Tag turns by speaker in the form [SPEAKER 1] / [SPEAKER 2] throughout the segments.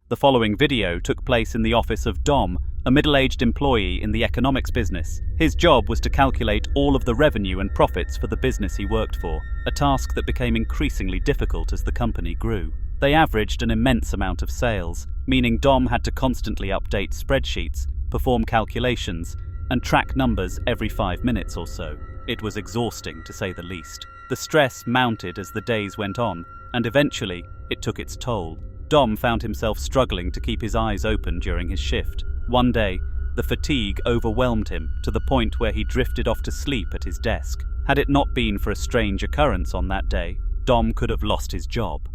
[SPEAKER 1] The following video took place in the office of Dom, a middle-aged employee in the economics business. His job was to calculate all of the revenue and profits for the business he worked for, a task that became increasingly difficult as the company grew. They averaged an immense amount of sales, meaning Dom had to constantly update spreadsheets, perform calculations, and track numbers every 5 minutes or so. It was exhausting, to say the least. The stress mounted as the days went on, and eventually, it took its toll. Dom found himself struggling to keep his eyes open during his shift. One day, the fatigue overwhelmed him to the point where he drifted off to sleep at his desk. Had it not been for a strange occurrence on that day, Dom could have lost his job.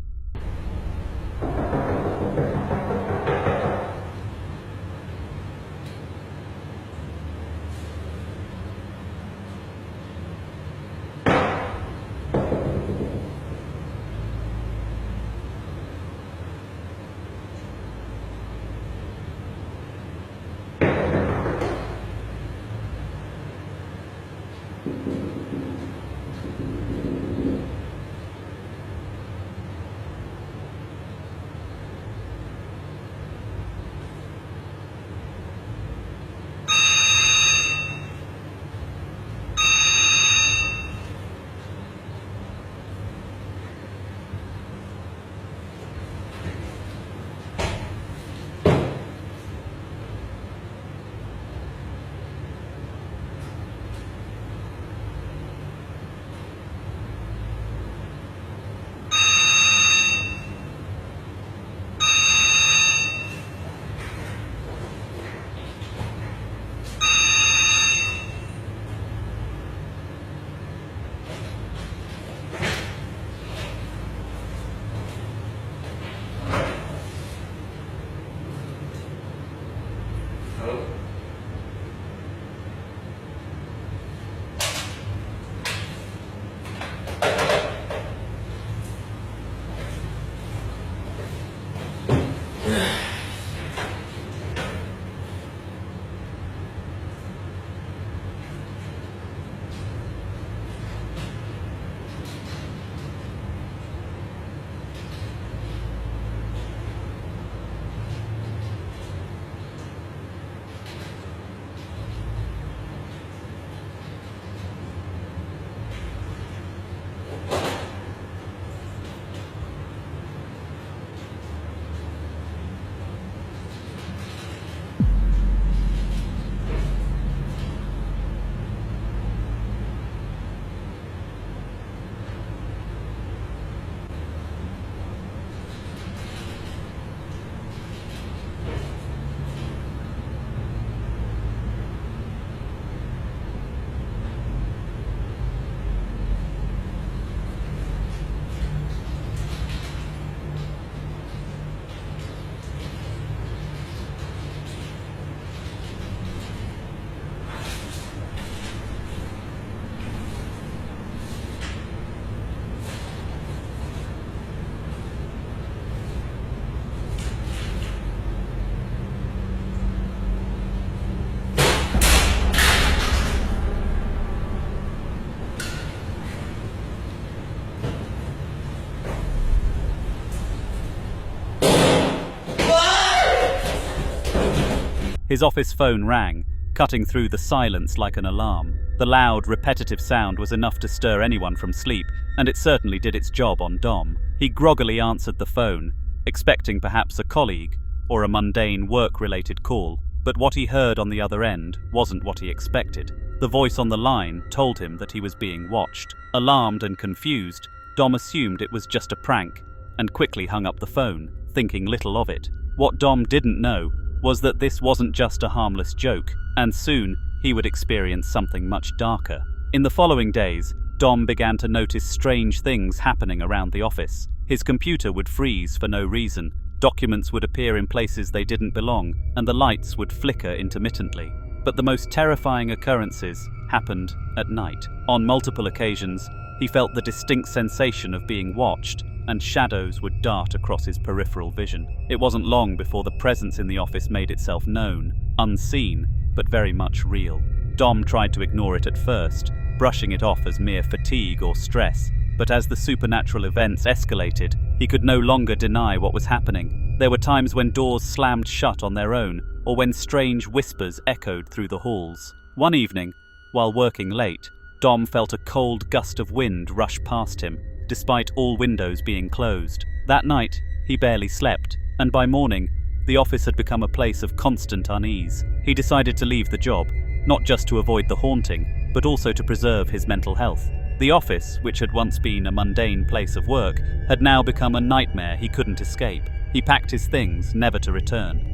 [SPEAKER 1] His office phone rang, cutting through the silence like an alarm. The loud, repetitive sound was enough to stir anyone from sleep, and it certainly did its job on Dom. He groggily answered the phone, expecting perhaps a colleague or a mundane work-related call, but what he heard on the other end wasn't what he expected. The voice on the line told him that he was being watched. Alarmed and confused, Dom assumed it was just a prank and quickly hung up the phone, thinking little of it. What Dom didn't know was that this wasn't just a harmless joke, and soon he would experience something much darker. In the following days, Dom began to notice strange things happening around the office. His computer would freeze for no reason, documents would appear in places they didn't belong, and the lights would flicker intermittently. But the most terrifying occurrences happened at night. On multiple occasions, he felt the distinct sensation of being watched, and shadows would dart across his peripheral vision. It wasn't long before the presence in the office made itself known, unseen, but very much real. Dom tried to ignore it at first, brushing it off as mere fatigue or stress, But as the supernatural events escalated, he could no longer deny what was happening. There were times when doors slammed shut on their own, or when strange whispers echoed through the halls. One evening, while working late, Dom felt a cold gust of wind rush past him, despite all windows being closed. That night, he barely slept, and by morning, the office had become a place of constant unease. He decided to leave the job, not just to avoid the haunting, but also to preserve his mental health. The office, which had once been a mundane place of work, had now become a nightmare he couldn't escape. He packed his things, never to return.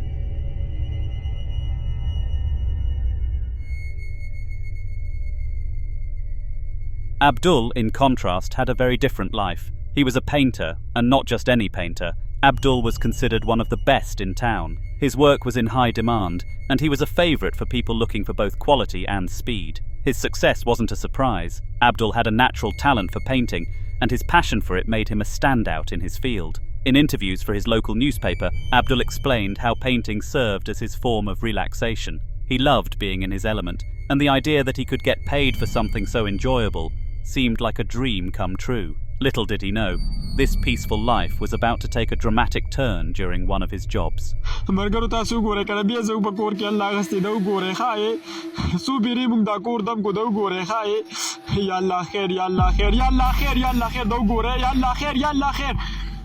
[SPEAKER 1] Abdul, in contrast, had a very different life. He was a painter, and not just any painter. Abdul was considered one of the best in town. His work was in high demand, and he was a favourite for people looking for both quality and speed. His success wasn't a surprise. Abdul had a natural talent for painting, and his passion for it made him a standout in his field. In interviews for his local newspaper, Abdul explained how painting served as his form of relaxation. He loved being in his element, and the idea that he could get paid for something so enjoyable seemed like a dream come true. Little did he know, this peaceful life was about to take a dramatic turn during one of his jobs.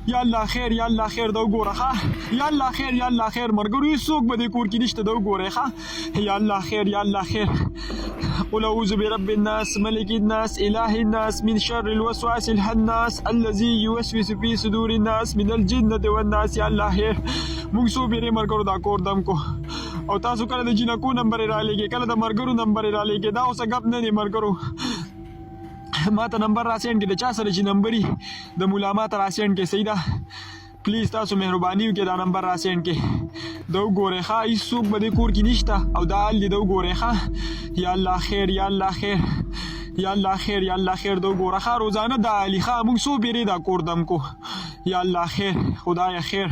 [SPEAKER 2] Yalla khair da gora kha yalla khair margaru suq bade kur ki nishta da gora kha yalla khair قل أعوذ برب الناس ملك الناس إله الناس من شر الوسواس الخناس الذي يوسوس في صدور الناس من الجنة والناس يلا خير موږ سو بیره مرګرو دا کور دم کو او تاسو کله د جنکو نمبر را لګي کله د مرګرو نمبر را لګي دا اوس غب نه مرګرو ما ته نمبر را سین کې د چا سره چې نمبري د مولا ما ته را سین کې سیدا پلیز تاسو مهرباني وکړئ دا نمبر را سین کې دا وګورئ ښه هیڅوک به دې کور کې نشته او دا حال دې دا وګورئ ښه یا الله خیر یا الله خیر یا الله خیر یا الله خیر دا وګوره ښه روزانه دا علي ښه موږ څو بیرې دا کور دم کو یا الله خیر خدای خیر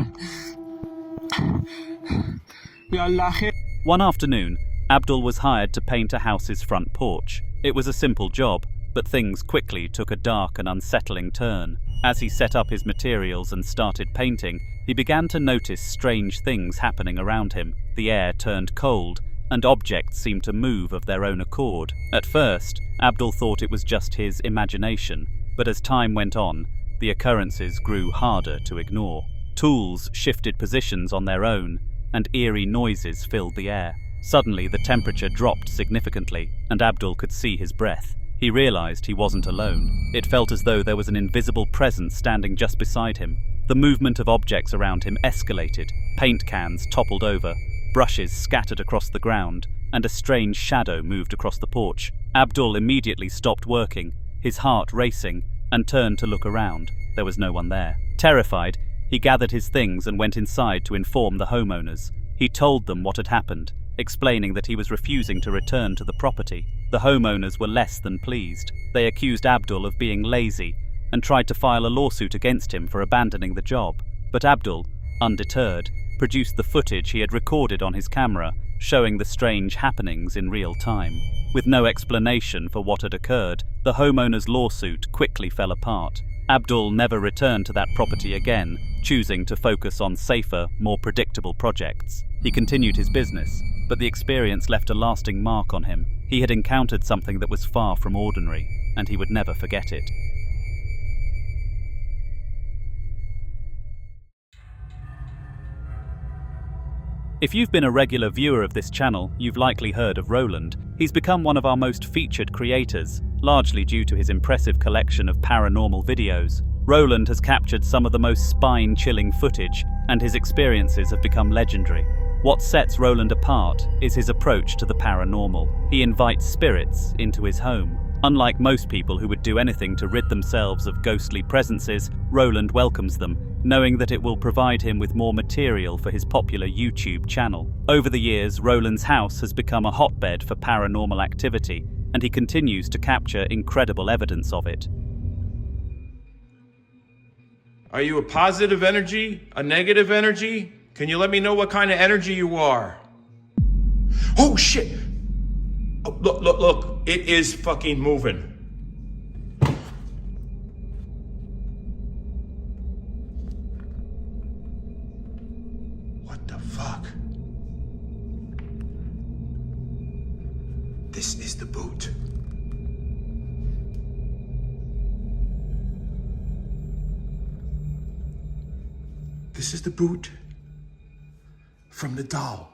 [SPEAKER 2] یا الله خیر.
[SPEAKER 1] One afternoon, Abdul was hired to paint a house's front porch. It was a simple job, but things quickly took a dark and unsettling turn. As he set up his materials and started painting, he began to notice strange things happening around him. The air turned cold, and objects seemed to move of their own accord. At first, Abdul thought it was just his imagination, but as time went on, the occurrences grew harder to ignore. Tools shifted positions on their own, and eerie noises filled the air. Suddenly, the temperature dropped significantly, and Abdul could see his breath. He realized he wasn't alone. It felt as though there was an invisible presence standing just beside him. The movement of objects around him escalated. Paint cans toppled over, brushes scattered across the ground, and a strange shadow moved across the porch. Abdul immediately stopped working, his heart racing, and turned to look around. There was no one there. Terrified, he gathered his things and went inside to inform the homeowners. He told them what had happened, explaining that he was refusing to return to the property. The homeowners were less than pleased. They accused Abdul of being lazy and tried to file a lawsuit against him for abandoning the job. But Abdul, undeterred, produced the footage he had recorded on his camera, showing the strange happenings in real time. With no explanation for what had occurred, the homeowners' lawsuit quickly fell apart. Abdul never returned to that property again, choosing to focus on safer, more predictable projects. He continued his business, but the experience left a lasting mark on him. He had encountered something that was far from ordinary, and he would never forget it. If you've been a regular viewer of this channel, you've likely heard of Roland. He's become one of our most featured creators, largely due to his impressive collection of paranormal videos. Roland has captured some of the most spine-chilling footage, and his experiences have become legendary. What sets Roland apart is his approach to the paranormal. He invites spirits into his home. Unlike most people who would do anything to rid themselves of ghostly presences, Roland welcomes them, knowing that it will provide him with more material for his popular YouTube channel. Over the years, Roland's house has become a hotbed for paranormal activity, and he continues to capture incredible evidence of it.
[SPEAKER 3] Are you a positive energy? A negative energy? Can you let me know what kind of energy you are? Oh shit! Oh, look, it is fucking moving. the fuck? This is the boot. This is the boot from the doll.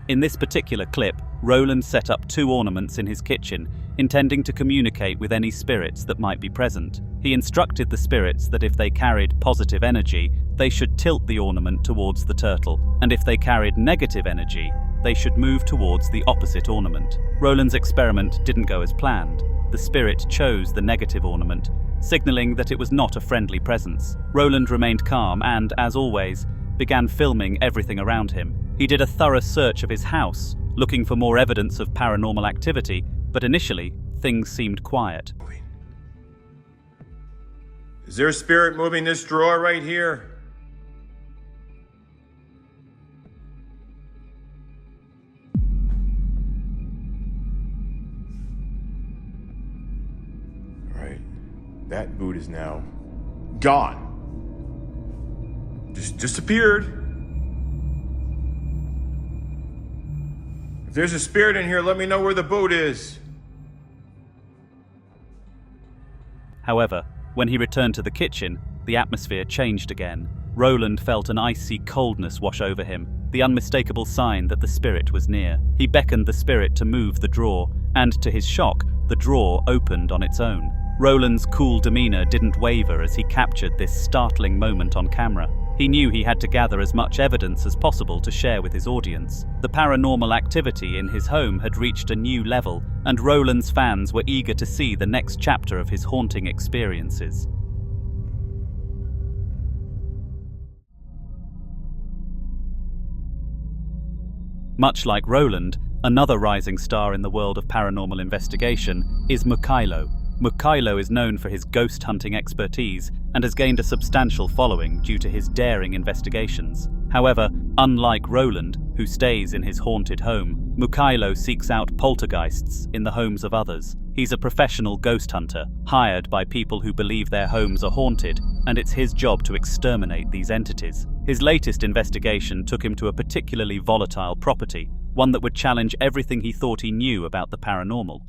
[SPEAKER 1] In this particular clip, Roland set up 2 ornaments in his kitchen, intending to communicate with any spirits that might be present. He instructed the spirits that if they carried positive energy, they should tilt the ornament towards the turtle, and if they carried negative energy, they should move towards the opposite ornament. Roland's experiment didn't go as planned. The spirit chose the negative ornament, signaling that it was not a friendly presence. Roland remained calm and, as always, began filming everything around him. He did a thorough search of his house, looking for more evidence of paranormal activity, but initially, things seemed quiet.
[SPEAKER 3] Is there a spirit moving this drawer right here? Right. That boot is now gone. Just disappeared. If there's a spirit in here, let me know where the boot is.
[SPEAKER 1] However, when he returned to the kitchen, the atmosphere changed again. Roland felt an icy coldness wash over him, the unmistakable sign that the spirit was near. He beckoned the spirit to move the drawer, and to his shock, the drawer opened on its own. Roland's cool demeanor didn't waver as he captured this startling moment on camera. He knew he had to gather as much evidence as possible to share with his audience. The paranormal activity in his home had reached a new level, and Roland's fans were eager to see the next chapter of his haunting experiences. Much like Roland, another rising star in the world of paranormal investigation is Mkyo. Mkyo is known for his ghost hunting expertise and has gained a substantial following due to his daring investigations. However, unlike Roland, who stays in his haunted home, Mkyo seeks out poltergeists in the homes of others. He's a professional ghost hunter, hired by people who believe their homes are haunted, and it's his job to exterminate these entities. His latest investigation took him to a particularly volatile property, one that would challenge everything he thought he knew about the paranormal.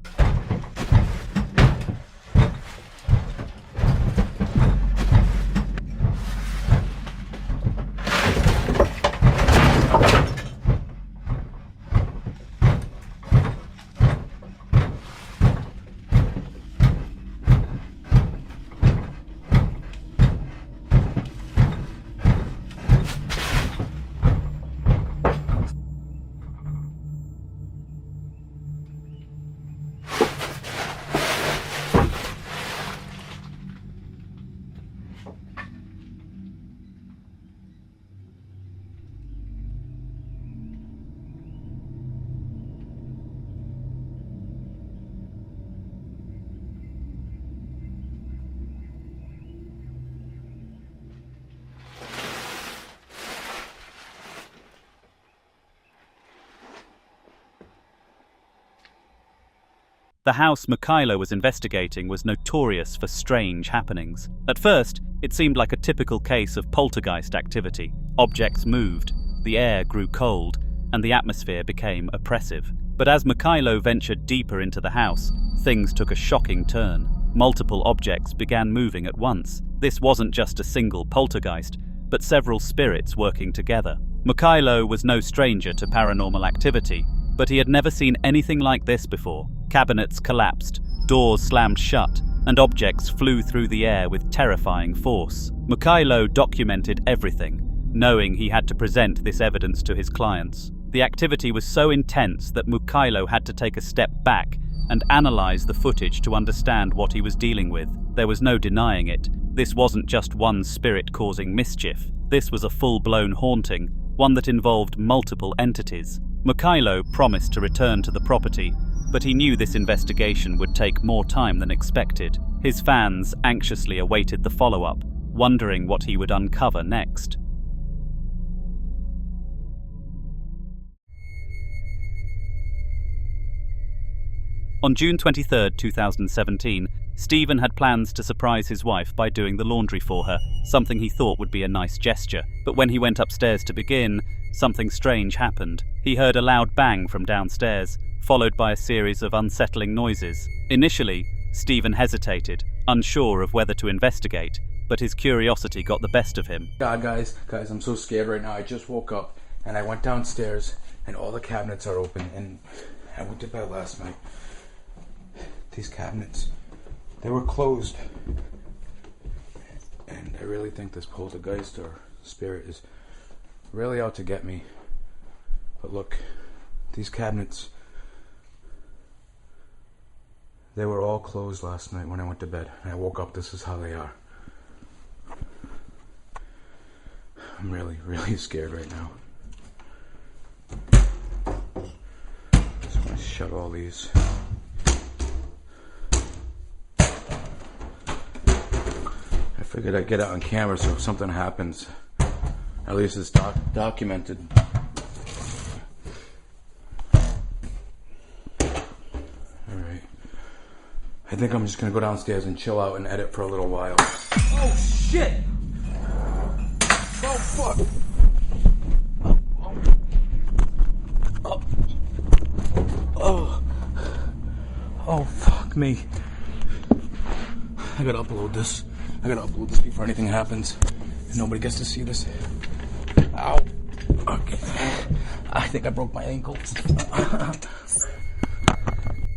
[SPEAKER 1] The house Mkyo was investigating was notorious for strange happenings. At first, it seemed like a typical case of poltergeist activity. Objects moved, the air grew cold, and the atmosphere became oppressive. But as Mkyo ventured deeper into the house, things took a shocking turn. Multiple objects began moving at once. This wasn't just a single poltergeist, but several spirits working together. Mkyo was no stranger to paranormal activity, but he had never seen anything like this before. Cabinets collapsed, doors slammed shut, and objects flew through the air with terrifying force. Mkyo documented everything, knowing he had to present this evidence to his clients. The activity was so intense that Mkyo had to take a step back and analyze the footage to understand what he was dealing with. There was no denying it. This wasn't just one spirit causing mischief. This was a full-blown haunting, one that involved multiple entities. Mkyo promised to return to the property, but he knew this investigation would take more time than expected. His fans anxiously awaited the follow-up, wondering what he would uncover next. On June 23, 2017, Stephen had plans to surprise his wife by doing the laundry for her, something he thought would be a nice gesture. But when he went upstairs to begin, something strange happened. He heard a loud bang from downstairs, followed by a series of unsettling noises. Initially, Stephen hesitated, unsure of whether to investigate, but his curiosity got the best of him.
[SPEAKER 4] God, guys, I'm so scared right now. I just woke up and I went downstairs and all the cabinets are open, and I went to bed last night. These cabinets, they were closed. And I really think this poltergeist or spirit is really out to get me. But look, these cabinets, they were all closed last night when I went to bed. And I woke up, this is how they are. I'm really, really scared right now. Just want to shut all these. I figured I'd get it on camera so if something happens, at least it's documented. Alright. I think I'm just gonna go downstairs and chill out and edit for a little while. Oh shit! Oh fuck! Oh fuck me. I gotta upload this. Before anything happens. Nobody gets to see this. Ow. Okay. I think I broke my ankles.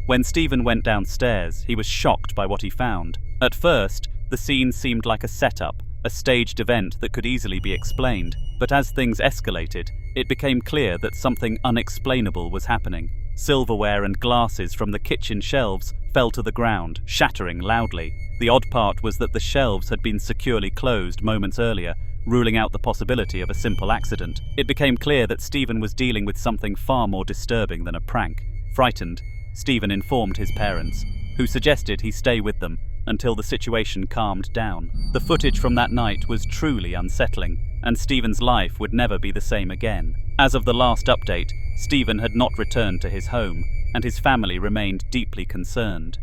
[SPEAKER 1] When Stephen went downstairs, he was shocked by what he found. At first, the scene seemed like a setup, a staged event that could easily be explained. But as things escalated, it became clear that something unexplainable was happening. Silverware and glasses from the kitchen shelves fell to the ground, shattering loudly. The odd part was that the shelves had been securely closed moments earlier, ruling out the possibility of a simple accident. It became clear that Stephen was dealing with something far more disturbing than a prank. Frightened, Stephen informed his parents, who suggested he stay with them until the situation calmed down. The footage from that night was truly unsettling, and Stephen's life would never be the same again. As of the last update, Stephen had not returned to his home, and his family remained deeply concerned.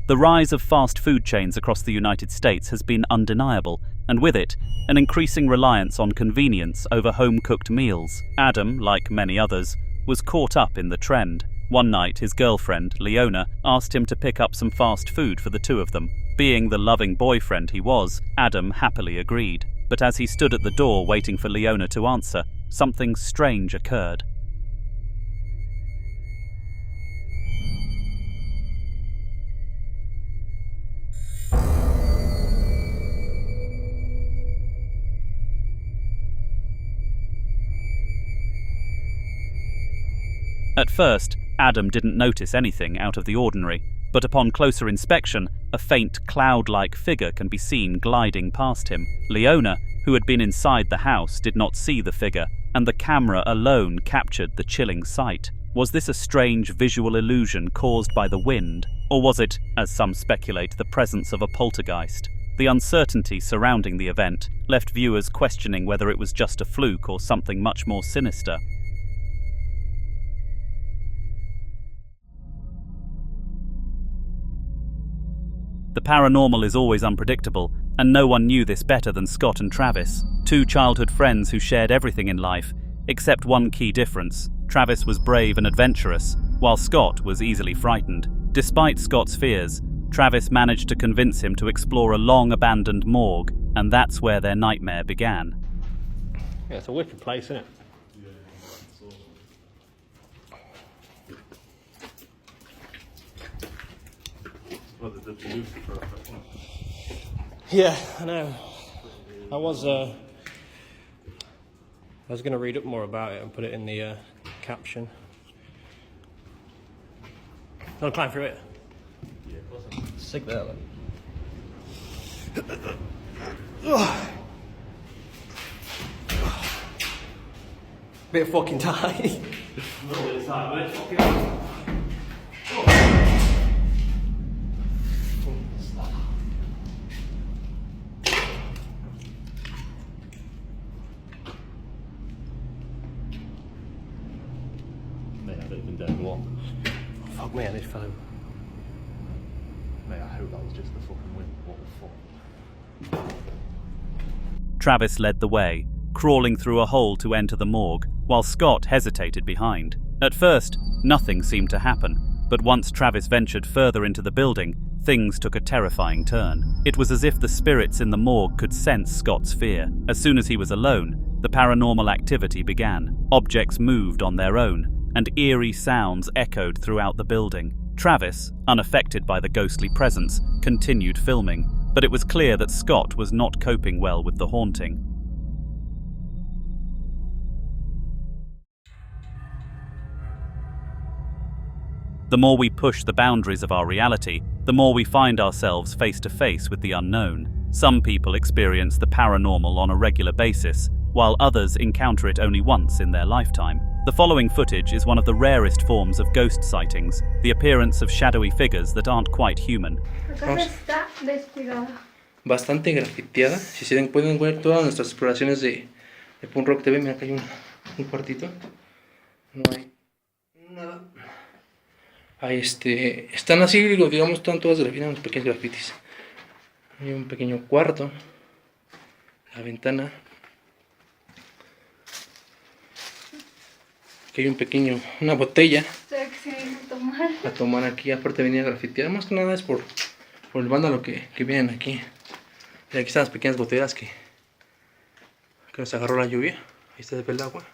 [SPEAKER 1] The rise of fast food chains across the United States has been undeniable, and with it, an increasing reliance on convenience over home-cooked meals. Adam, like many others, was caught up in the trend. One night, his girlfriend, Leona, asked him to pick up some fast food for the two of them. Being the loving boyfriend he was, Adam happily agreed. But as he stood at the door waiting for Leona to answer, something strange occurred. At first, Adam didn't notice anything out of the ordinary, but upon closer inspection, a faint cloud-like figure can be seen gliding past him. Leona, who had been inside the house, did not see the figure, and the camera alone captured the chilling sight. Was this a strange visual illusion caused by the wind, or was it, as some speculate, the presence of a poltergeist? The uncertainty surrounding the event left viewers questioning whether it was just a fluke or something much more sinister. The paranormal is always unpredictable, and no one knew this better than Scott and Travis, two childhood friends who shared everything in life, except one key difference. Travis was brave and adventurous, while Scott was easily frightened. Despite Scott's fears, Travis managed to convince him to explore a long-abandoned morgue, and that's where their nightmare began.
[SPEAKER 5] Yeah, it's a wicked place, isn't it? Yeah, I know. I was going to read up more about it and put it in the caption. Want to climb through it? Yeah, of course. Sick there, then. Bit of fucking tight. No, it's not, but it's fucking. me on his phone.
[SPEAKER 6] Mate, I hope that was just the fucking wind. What the fuck?
[SPEAKER 1] Travis led the way, crawling through a hole to enter the morgue, while Scott hesitated behind. At first, nothing seemed to happen, but once Travis ventured further into the building, things took a terrifying turn. It was as if the spirits in the morgue could sense Scott's fear. As soon as he was alone, the paranormal activity began. Objects moved on their own, and eerie sounds echoed throughout the building. Travis, unaffected by the ghostly presence, continued filming, but it was clear that Scott was not coping well with the haunting. The more we push the boundaries of our reality, the more we find ourselves face to face with the unknown. Some people experience the paranormal on a regular basis, while others encounter it only once in their lifetime. The following footage is one of the rarest forms of ghost sightings, the appearance of shadowy figures that aren't quite human.
[SPEAKER 7] Acá está descuidada.
[SPEAKER 4] Bastante grafiteada. Si se pueden ver todas nuestras exploraciones de Punk Rock TV. Mira, acá hay un cuartito. No hay nada. Ahí están así, digamos, están todas grafitadas, unos pequeños grafitis. Hay un pequeño cuarto. La ventana. Aquí hay una botella. A tomar aquí, aparte venía a grafitear. Más que nada es por el vándalo que vienen aquí. Y aquí están las pequeñas goteras que nos agarró la lluvia. Ahí está el agua.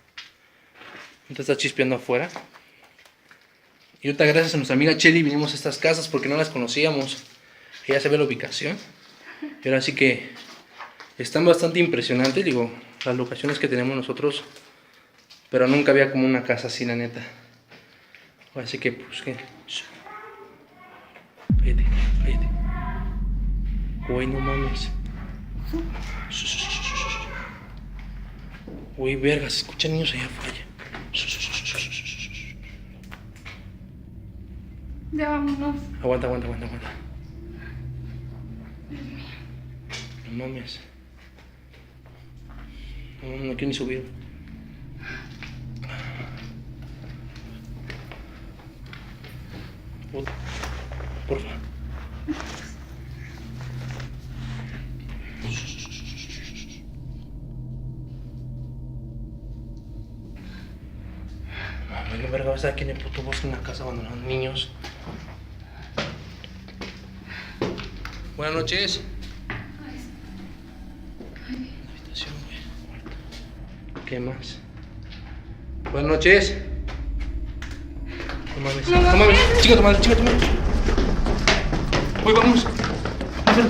[SPEAKER 4] Entonces está chispeando afuera. Y ahorita gracias a nuestra amiga Chelly vinimos a estas casas porque no las conocíamos. Ya se ve la ubicación. Y ahora sí que están bastante impresionantes, digo, las locaciones que tenemos nosotros. Pero nunca había como una casa así, la neta. Así que, pues, que... Cállate, cállate. Güey, no mames. Güey, verga, se escuchan niños allá afuera.
[SPEAKER 7] Ya vámonos.
[SPEAKER 4] Aguanta. No mames. No quiero ni subir. Porfa. Mami, verga, vas a estar aquí en el puto bosque en la casa abandonando niños. Buenas noches. La habitación, güey. ¿Qué más? Buenas noches. No mames. No mames. Chica tu madre. Uy, vamos. Corre.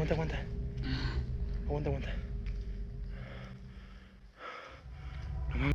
[SPEAKER 4] Aguanta.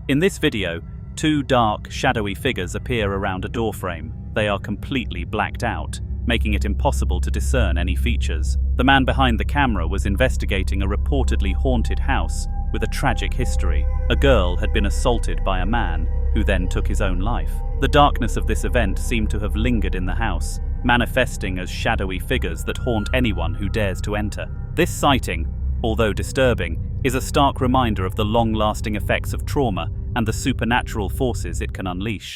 [SPEAKER 1] In this video, two dark, shadowy figures appear around a doorframe. They are completely blacked out, making it impossible to discern any features. The man behind the camera was investigating a reportedly haunted house with a tragic history. A girl had been assaulted by a man, who then took his own life. The darkness of this event seemed to have lingered in the house, manifesting as shadowy figures that haunt anyone who dares to enter. This sighting, although disturbing, is a stark reminder of the long-lasting effects of trauma and the supernatural forces it can unleash.